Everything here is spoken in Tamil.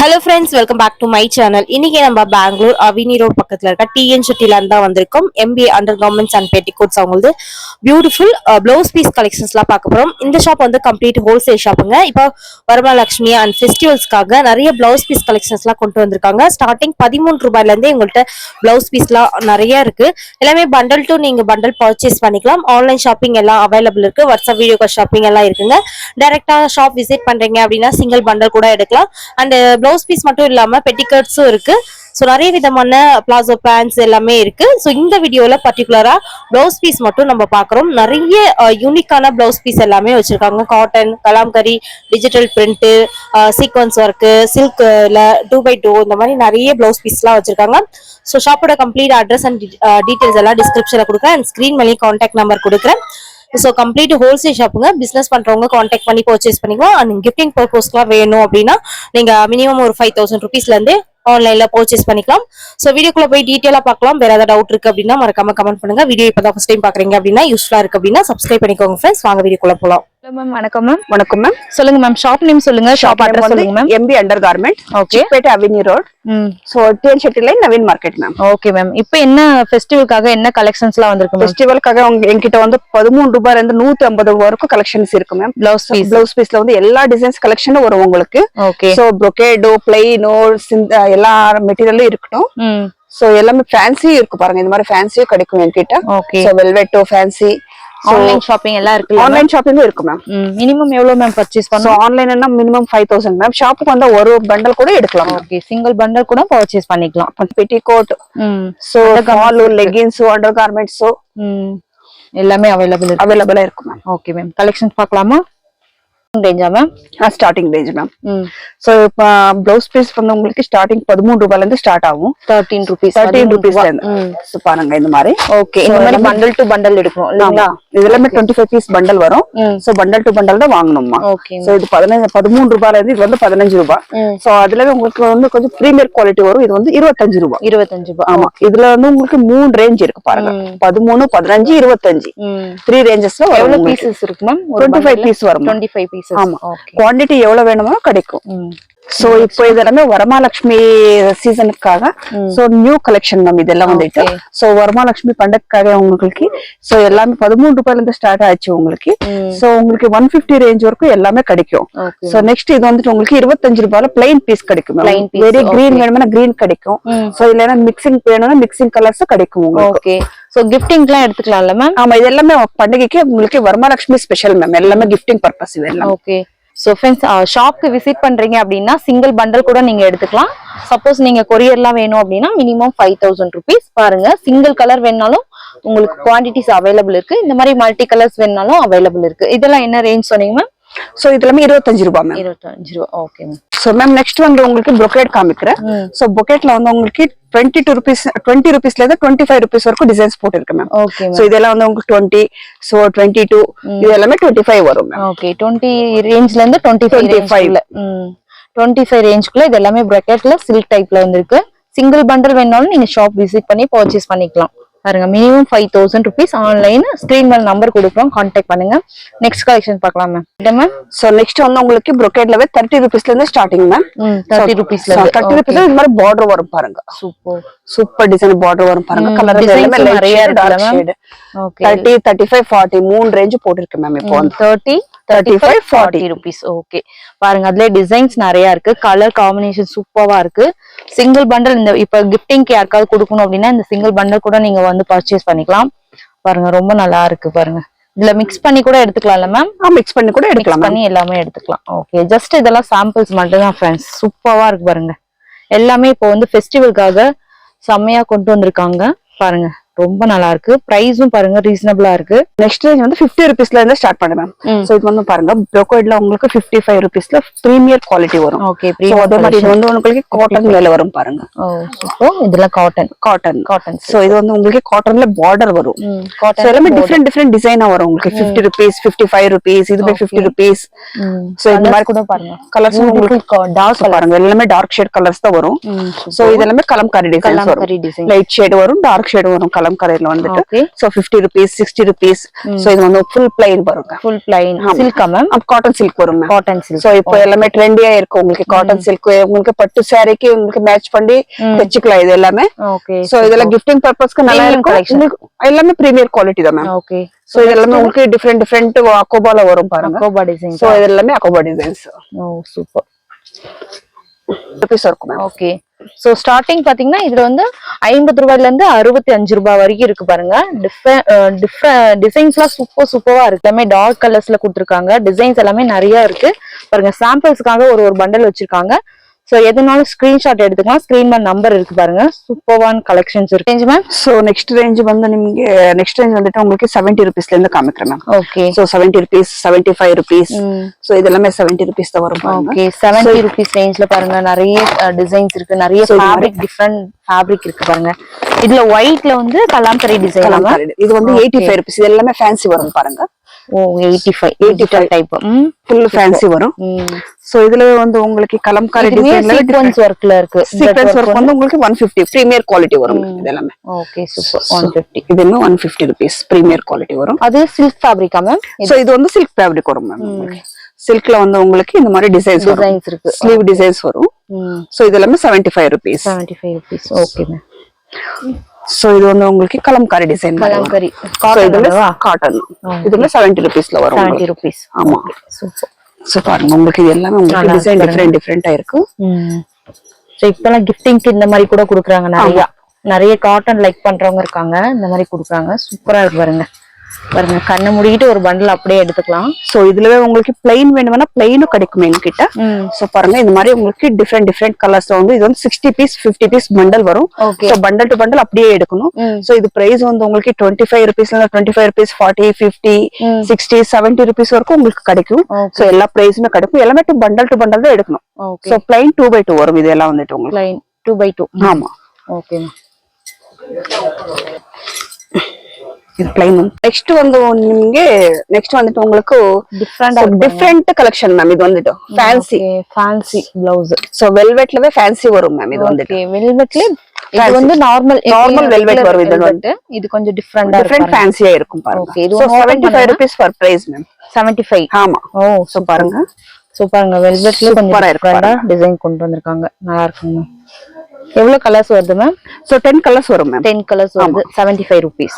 Hello friends, welcome back to my channel. இன்னைக்கு நம்ம பெங்களூர் அவினி ரோட் பக்கத்துல இருக்க டிஎன் ஷெட்டில இருந்தா வந்திருக்கோம். MBA under garments and petticoats அவங்களுக்கு பியூட்டிஃபுல் ப்ளவுஸ் பீஸ் கலெக்ஷன்ஸ்லாம் பார்க்க போறோம். இந்த ஷாப் வந்து கம்ப்ளீட் ஹோல்சேல் ஷாப்புங்க. இப்போ வரமலட்சுமி அண்ட் ஃபெஸ்டிவல்ஸ்க்காக நிறைய ப்ளவுஸ் பீஸ் கலெக்ஷன்ஸ்லாம் கொண்டு வந்திருக்காங்க. ஸ்டார்டிங் 13 ரூபாயில இருந்தே உங்கள்கிட்ட ப்ளவுஸ் பீஸ்லாம் நிறைய இருக்கு. எல்லாமே பண்டல் டு நீங்க பண்டல் பர்ச்சேஸ் பண்ணிக்கலாம். ஆன்லைன் ஷாப்பிங் எல்லாம் அவைலபிள் இருக்கு. வாட்ஸ்அப் வீடியோ கால் ஷாப்பிங் எல்லாம் இருக்குங்க. டைரக்டா ஷாப் விசிட் பண்றீங்க அப்படின்னா சிங்கிள் பண்டல் கூட எடுக்கலாம். அண்ட் ப்ளவுஸ் பீஸ் மட்டும் இல்லாம பெட்டிகட்ஸும் இருக்கு. ஸோ நிறைய விதமான பிளாசோ பேண்ட்ஸ் எல்லாமே இருக்கு. ஸோ இந்த வீடியோல பர்டிகுலரா பிளவுஸ் பீஸ் மட்டும் நம்ம பாக்குறோம். நிறைய யூனிக்கான பிளவுஸ் பீஸ் எல்லாமே வச்சிருக்காங்க. Cotton, Kalamkari, digital print, sequins work, சில்க்ல 2x2 இந்த மாதிரி நிறைய பிளவுஸ் பீஸ் எல்லாம் வச்சிருக்காங்க. ஸோ ஷாப்போட கம்ப்ளீட் அட்ரஸ் அண்ட் டீடைல்ஸ் எல்லாம் டிஸ்கிரிப்ஷன்ல கொடுக்குறேன். அண்ட் ஸ்கிரீன் மேலேயும் கான்டாக்ட் நம்பர் கொடுக்குறேன். ஸோ கம்ப்ளீட் ஹோல்சேல் ஷாப்புங்க. பிசினஸ் பண்றவங்க கான்டாக்ட் பண்ணி பர்ச்சேஸ் பண்ணிக்கலாம். அண்ட் கிஃப்டிங் பர்பஸ்க்குலாம் வேணும் அப்படின்னா நீங்க மினிமம் ஒரு 5000 ருபீஸ்ல இருந்து ஆன்லைன்ல பர்ச்சேஸ் பண்ணிக்கலாம். சோ வீடியோக்குள்ள போய் டீடைலா பார்க்கலாம். வேற ஏதாவது டவுட் இருக்கு அப்படின்னா மறக்காம கமெண்ட் பண்ணுங்க. வீடியோ இப்பதான் ஃபர்ஸ்ட் டைம் பாக்குறீங்க அப்படின்னா யூஸ்ஃபுல்லா இருக்கு அப்படின்னா சப்ஸ்கிரைப் பண்ணிக்கோங்க ஃப்ரெண்ட்ஸ். வாங்க வீடியோக்குள்ள போலாம். ஹலோ மேம், வணக்கம் மேம். வணக்கம் மேம். சொல்லுங்க மேம், ஷாப் நேம் சொல்லுங்க, ஷாப் அட்ரஸ் சொல்லுங்க ma'am. MB under garment, okay, பேட் avenue road. So TN Shetty lane, Naveen market மேம். Okay ma'am. இப்போ என்ன ஃபெஸ்டிவலுக்காக என்ன கலெக்ஷன்ஸ்லாம் வந்திருக்கு மேம்? ஃபெஸ்டிவலுக்காக என்கிட்ட வந்து 13 ரூபாயில இருந்து 150 ரூபாய் வரைக்கும் கலெக்ஷன்ஸ் இருக்கு மேம். பிளவுஸ் பீஸ்ல வந்து எல்லா டிசைன்ஸ் கலெக்ஷனும் வரும் உங்களுக்கு. ஓகே. சோ ப்ரோகேடோ, பிளைனோ, எல்லா மெட்டீரியலும் இருக்கட்டும். சோ எல்லாமே ஃபேன்சி இருக்கு பாருங்க. இந்த மாதிரி ஃபேன்சியும் கிடைக்கும் என்கிட்ட. ஓகே. சோ வெல்வெட்டோ, ஃபேன்சி, ஆன்லைன் ஷாப்பிங் எல்லாம் இருக்கு. ஆன்லைன் ஷாப்பிங்கும் இருக்கு மேம். மினிமம் எவ்வளவு மேம் பர்ச்சேஸ் பண்ணனும்? ஆன்லைன்னா மினிமம் 5000 மேம். ஷாப்புக்கு வந்தா ஒரு பண்டல் கூட எடுக்கலாம். ஓகே, சிங்கிள் பண்டல் கூட பர்ச்சேஸ் பண்ணிக்கலாம். Petticoat, so fall, leggings, under garments எல்லாமே அவைலபிளா இருக்கு மேம். ஓகே மேம், கலெக்ஷன்ஸ் பார்க்கலாமா? ரேஞ்சா ma'am? Starting range ma'am. So இப்போ ப்ளவுஸ் பீஸ் வந்து உங்களுக்கு ஸ்டார்டிங் 13 ரூபாயில இருந்து ஸ்டார்ட் ஆகும். 13 ரூபீஸ்ல இருந்து. சோ பாருங்க இந்த மாதிரி. ஓகே, இந்த மாதிரி பண்டல் டு பண்டல் எடுக்கணும் இல்லையா? இதெல்லாமே 25 பீஸ் பண்டல் வரும். சோ பண்டல் டு பண்டல் தான் வாங்கணுமா. ஓகே. சோ இது 13 ரூபாயில இருந்து இது வந்து 15 ரூபாய். சோ அதுல உங்களுக்கு வந்து கொஞ்சம் பிரீமியர் குவாலிட்டி வரும். இது வந்து 25 ரூபாய். 25 ரூபாய். ஆமா. இதுல வந்து உங்களுக்கு 3 ரேஞ்ச் இருக்கு பாருங்க. 13, 15, 25. 3 ரேஞ்சஸ்ல எவ்வளவு பீசஸ் இருக்கு மேம்? 25 பீஸ் வரும். 25 பீசஸ். ஆமா. குவாண்டிட்டி எவ்வளவு வேணுமோ கிடைக்கும். சோ இப்போ இதெல்லாமே வரமலட்சுமி சீசனுக்காக சோ நியூ கலெக்ஷன் மேம். இதெல்லாம் வந்துட்டு சோ வரமலட்சுமி பண்டத்துக்காக உங்களுக்கு சோ எல்லாமே 13 ரூபாயில இருந்து ஸ்டார்ட் ஆச்சு உங்களுக்கு. சோ உங்களுக்கு 150 ரேஞ்ச் வரைக்கும் எல்லாமே கிடைக்கும். சோ நெக்ஸ்ட் இது வந்துட்டு உங்களுக்கு 25 ரூபாயில பிளைன் பீஸ் கிடைக்கும். வெரி கிரீன் வேணும்னா கிரீன் கிடைக்கும். சோ இல்லனா மிக்சிங் வேணும்னா மிக்சிங் கலர்ஸ் கிடைக்கும் உங்களுக்கு. சோ கிஃப்டிங்லாம் எடுத்துக்கலாம்ல மேம்? ஆமா, இது எல்லாமே பண்டிகைக்கு உங்களுக்கு வரமலட்சுமி ஸ்பெஷல் மேம். எல்லாமே கிஃப்டிங் பர்பஸ் இதெல்லாம். ஓகே. சோ ஃப்ரெண்ட்ஸ், ஷாப்க்கு விசிட் பண்றீங்க அப்படின்னா சிங்கிள் பண்டல் கூட நீங்க எடுத்துக்கலாம். சப்போஸ் நீங்க கொரியர்லாம் வேணும் அப்படின்னா மினிமம் 5000 ருபீஸ். பாருங்க, சிங்கிள் கலர் வேணாலும் உங்களுக்கு குவான்டிட்டிஸ் அவைலபிள் இருக்கு. இந்த மாதிரி மல்டி கலர்ஸ் வேணாலும் அவைலபிள் இருக்கு. இதெல்லாம் என்ன ரேஞ்ச் சொன்னீங்க மேம்? சோ இதெல்லாமே 25 ரூபாய் மேம். 25 ரூபாய். Okay ma'am. So ma'am next வந்து உங்களுக்கு ப்ரோகேட் காமிக்கிறேன். சோ ப்ரோகேட்ல வந்து உங்களுக்கு 22 ரூபீஸ், 20 ரூபீஸ்ல இருந்து 25 ரூபீஸ் வரைக்கும் டிசைன்ஸ் போட்டுருக்கு மேம். ஓகே. சோ இதெல்லாம் வந்து உங்களுக்கு 20, சோ 22, இது எல்லாமே 25 வரும் மேம். ஓகே, 20 ரேஞ்ச்ல இருந்து 25 25 ரேஞ்ச்க்குள்ள இது எல்லாமே ப்ரோகேட்ல சில்க் டைப்ல வந்திருக்கு. சிங்கிள் பண்டல் வேணாலும் நீங்க ஷாப் விசிட் பண்ணி பர்ச்சேஸ் பண்ணிக்கலாம். பாருங்க, மினிமம் 5000 ருபீஸ். ஆன்லைன் ஸ்கிரீன் மேல நம்பர் கொடுக்குறோம், கான்டாக்ட் பண்ணுங்க. நெக்ஸ்ட் கலெக்ஷன் பார்க்கலாம் மேம். மேம் சோ நெக்ஸ்ட் வந்து உங்களுக்கு ப்ரோகேட்லவே 30 ரூபீஸ்ல இருந்து ஸ்டார்டிங் மேம். 30 ரூபீஸ்ல 30 ரூபீஸ்ல இந்த மாதிரி பார்டர் வரும் பாருங்க. சூப்பர் டிசைன் பார்டர் வரும் பாருங்க. கலர் எல்லாமே நிறைய டார்க் ஷேட். ஓகே. 30, 35, 40 3 ரேஞ்ச் போட்டுருக்கு மேம். இப்போ 30, 35, 40 ரூபீஸ். ஓகே. பாருங்க, அதுல டிசைன்ஸ் நிறைய இருக்கு. கலர் காம்பினேஷன் சூப்பரா இருக்கு. சிங்கிள் பண்டல் இந்த இப்ப கிஃப்டிங்க்கு யாருக்காவது கொடுக்கணும் அப்படின்னா இந்த சிங்கிள் பண்டல் கூட நீங்க வந்து பர்ச்சேஸ் பண்ணிக்கலாம். பாருங்க, ரொம்ப நல்லா இருக்கு பாருங்க. இதுல மிக்ஸ் பண்ணி கூட எடுத்துக்கலாம்ல மேம்? மிக்ஸ் பண்ணி கூட எடுக்கலாம். பண்ணி எல்லாமே எடுத்துக்கலாம். ஓகே, ஜஸ்ட் இதெல்லாம் சாம்பிள்ஸ் மட்டும் தான் ஃப்ரெண்ட்ஸ். சூப்பரா இருக்கு பாருங்க. எல்லாமே இப்போ வந்து ஃபெஸ்டிவலுக்காக செம்மையா கொண்டு வந்திருக்காங்க பாருங்க. ரொம்ப நல்லா இருக்கு. பிரைஸும் பாருங்க ரீசனபிளா இருக்கு. நெக்ஸ்ட் ரேஞ்ச் வந்து 50 ரூபீஸ்ல இருந்து ஸ்டார்ட் பண்ணுவேன். சோ இது வந்து பாருங்க ப்ரோகேட்ல உங்களுக்கு 55 ரூபீஸ்ல பிரீமியர் குவாலிட்டி வரும். ஓகே. சோ அதே மாதிரி இது வந்து உங்களுக்கு காட்டன் மேல வரும் பாருங்க. சோ இதெல்லாம் காட்டன். சோ இது வந்து உங்களுக்கு காட்டன்ல பார்டர் வரும். சோ எல்லாமே டிஃபரெண்ட் டிசைனா வரும் உங்களுக்கு. 50 ரூபீஸ், 55 ரூபீஸ், இதுவே 50 ரூபீஸ். சோ இந்த மாதிரி கூட பாருங்க. கலர்ஸ் உங்களுக்கு டார்க் பாருங்க. எல்லாமே டார்க் ஷேட் கலர்ஸ் தான் வரும். சோ இது எல்லாமே கலம்காரி டிசைன்ஸ் வரும். லைட் ஷேட் வரும், டார்க் ஷேட் வரும். கலம்காரியில வந்துட்டு Okay. So 50 rupees 60 rupees so இது வந்து ஃபுல் பிளைன் வருங்க full plain Chilika ma'am cotton silk வரும் மேம் காட்டன் சில்க் சோ இப்போ எல்லாமே ட்ரெண்டியா இருக்கு உங்களுக்கு காட்டன் சில்க் உங்களுக்கு பட்டு சாரிக்கு உங்களுக்கு மேட்ச் பண்ணி தச்சுக்கலாம் இது எல்லாமே ஓகே சோ இதெல்லாம் கிஃப்டிங் பர்பஸ்க்கு நல்லா Premium இருக்கும் collection. உங்களுக்கு எல்லாமே பிரீமியர் குவாலிட்டி தான் மேம் ஓகே சோ இது எல்லாமே உங்களுக்கு டிஃபரெண்ட் அக்கோபால வரும் பாருங்க அக்கோபா டிசைன் சோ இது எல்லாமே அக்கோபா டிசைன்ஸ் ஓ சூப்பர் ருபீஸ் இருக்கும் மேம் ஓகே சோ ஸ்டார்டிங் பாத்தீங்கன்னா இதுல வந்து 50 ரூபாயில இருந்து 65 ரூபாய் வரைக்கும் இருக்கு பாருங்க டிசைன்ஸ் எல்லாம் சூப்பரா இருக்கு எல்லாமே டார்க் கலர்ஸ்ல கொடுத்துருக்காங்க டிசைன்ஸ் எல்லாமே நிறைய இருக்கு பாருங்க சாம்பிள்ஸ்க்காக ஒரு பண்டல் வச்சிருக்காங்க சோ எதுனாலும் ஸ்கிரீன்ஷாட் எடுத்துக்கலாம் ஸ்கிரீன் மேல நம்பர் இருக்கு பாருங்க சூப்பர்வான் கலெக்ஷன்ஸ் இருக்கு range ma'am so next range வந்து நீங்க நெக்ஸ்ட் ரேஞ்ச் வந்துட்டு உங்களுக்கு 70 rupeesல இருந்து காமிக்கிறேன் ma'am okay so 70 rupees 75 rupees so இது எல்லாமே 70 rupees தான் வரும் பாருங்க ஓகே 70 rupees ரேஞ்ச்ல பாருங்க நிறைய டிசைன்ஸ் இருக்கு நிறைய ஃபேப்ரிக் டிஃபரண்ட் ஃபேப்ரிக் இருக்கு பாருங்க இதுல ஒயிட்ல வந்து கலாம்கரி டிசைன் கலம்காரி இது வந்து 85 rupees இது எல்லாமே ஃபேன்சி வரும் பாருங்க ஓ 85 டைப் ஃபுல் ஃபேன்சி வரும் சோ இதுல வந்து உங்களுக்கு கலம்காரி டிசைன்ல சீக்வென்ஸ் வர்க்ல இருக்கு சீக்வென்ஸ் வர்க் வந்து உங்களுக்கு 150 பிரீமியர் குவாலிட்டி வரும் இது எல்லாமே ஓகே சூப்பர் 150 இது இன்னும் 150 rupees பிரீமியர் குவாலிட்டி வரும் அது சில்க் ஃபேப்ரிக்கா மேம் சோ இது வந்து சில்க் ஃபேப்ரிக் வரும் மேம் உங்களுக்கு சில்க்ல வந்து உங்களுக்கு இந்த மாதிரி டிசைன்ஸ் இருக்கு ஸ்லீவ் டிசைன்ஸ் வரும் சோ இது எல்லாமே 75 rupees 75 rupees okay ma'am so இது வந்து உங்களுக்கு கலம்காரி டிசைன் கலம்கரி காட்டன் இதுல 70 rupeesல வரும் 70 rupees ஆமா சூப்பர் சோ பாருங்க உங்களுக்கு இது எல்லாமே உங்களுக்கு டிசைன் டிஃபரெண்டா இருக்கு சோ இப்பலாம் கிஃப்டிங்க்கு இந்த மாதிரி கூட குடுக்குறாங்க நிறைய காட்டன் லைக் பண்றவங்க இருக்காங்க இந்த மாதிரி குடுக்குறாங்க சூப்பரா இருக்கு பாருங்க கண்ணை மூடிட்டு ஒரு பண்டல் அப்படியே எடுத்துக்கலாம் சோ இதுலவே உங்களுக்கு பிளைன் வேணும்னா பிளைனும் கிடைக்கும் என்கிட்ட சோ பாருங்க இந்த மாதிரி உங்களுக்கு டிஃபரெண்ட் கலர்ஸ்ல வந்து இது வந்து 60 பீஸ் 50 பீஸ் பண்டல் வரும் சோ பண்டல் டு பண்டல் அப்படியே எடுக்கணும் சோ இது பிரைஸ் வந்து உங்களுக்கு 25 rupeesல இருந்து 25 rupees 40 50 60 70 rupees வரைக்கும் உங்களுக்கு கிடைக்கும் சோ எல்லா பிரைஸுமே கிடைக்கும் எல்லாமே பண்டல் டு பண்டல் தான் எடுக்கணும் சோ பிளைன் 2x2 வரும் இது எல்லாம் வந்துட்டு உங்களுக்கு பிளைன் 2x2 ஆமா ஓகே இது பிளைன் நெக்ஸ்ட் வந்து நீங்க நெக்ஸ்ட் வந்துட்டு உங்களுக்கு டிஃபரெண்ட் கலெக்ஷன் மேம் இது வந்துட்டு ஃபேன்சி ப்ளவுஸ் சோ வெல்வெட்லவே ஃபேன்சி வரும் மேம் இது வந்துட்டு வெல்வெட்ல இது வந்து நார்மல் வெல்வெட் வரும் இது வந்து இது கொஞ்சம் டிஃபரெண்டா ஃபேன்சியா இருக்கும் பாருங்க ஓகே இது 75 rupees per price மேம் 75 ஆமா ஓ சோ பாருங்க சூப்பர்ங்க வெல்வெட்ல கொஞ்சம் டிஃபரெண்டா டிசைன் கொண்டு வந்திருக்காங்க நல்லா இருக்குங்க எவ்வளவு கலர்ஸ் வருது மேம் சோ 10 கலர்ஸ் வரும் மேம் 10 கலர்ஸ் வருது 75 rupees